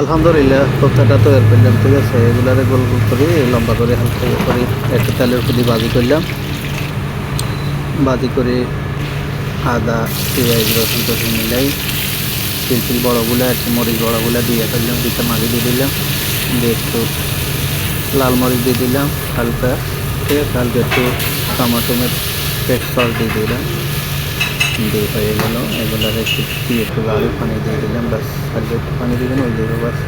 আলহামদুলিল্লাহ কোপ্তাটা তৈরি করলাম, ঠিক আছে। এগুলারে গোল গোল করে লম্বা করে হালকা করে একটু তেলের প্রতি ভাজি করলাম। ভাজি করে আদা পেঁয়াজ রসুন টসুন মিলাই পিলপিল বড়োগুলো আর কি মরিচ বড়োগুলো দিয়ে ফেললাম, দিতে মাগি দিয়ে দিলাম, দিয়ে একটু লাল মরিচ দিয়ে দিলাম হালকা, ঠিক আছে। হালকা একটু টমাটোমের পেস্ট সস দিয়ে দিলাম, দিয়ে হয়ে গেলো। এগুলার একটু দিয়ে একটু লাল পানি দিয়ে দিলাম, ব্যাস। হালকা একটু পানি দিবেন, ওই দিয়ে বাস।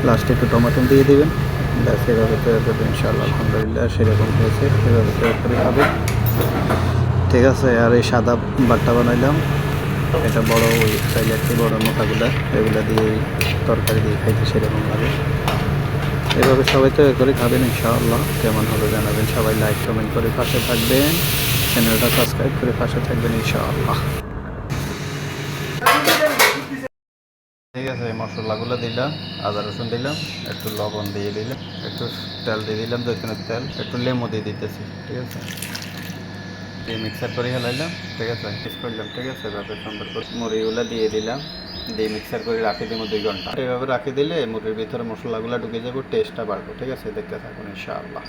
লাস্টে একটু টমেটো দিয়ে দিবেন, ব্যাস। এভাবে তৈরি করবেন ইনশাআল্লাহ। আলহামদুলিল্লাহ সেরকম হয়েছে, এভাবে তৈরি করে খাবেন, ঠিক আছে। আর এই সাদা বাট্টা বানাইলাম, এটা বড় ওই চাইলে একটু বড় মোটাগুলা, এগুলা দিয়ে তরকারি দিয়ে খাইতে সেরকম লাগে। এভাবে সবাই তৈরি করে খাবেন ইনশাআল্লাহ। কেমন হবে জানাবেন, সবাই লাইক কমেন্ট করে পাশে থাকবেন, চ্যানেলটা সাবস্ক্রাইব করে পাশে থাকবেন ইনশাআল্লাহ। ঠিক আছে, মশলাগুলো দিলাম, আদা রসুন দিলাম, একটু লবণ দিয়ে দিলাম, একটু তেল দিয়ে দিলাম, জৈতুনের তেল, একটু লেবু দিয়ে দিতেছি, ঠিক আছে। দিয়ে মিক্সার করে হেলাইলাম, ঠিক আছে। মিক্স করলাম, ঠিক আছে। তারপরে সুন্দর করে মুড়িগুলো দিয়ে দিলাম, দিয়ে মিক্সার করে রাখি দিব 2 ঘন্টা। এভাবে রাখি দিলে মুড়ির ভিতরে মশলাগুলো ঢুকে যাবে, টেস্টটা বাড়বে, ঠিক আছে। দেখতে থাকুন ইনশাআল্লাহ।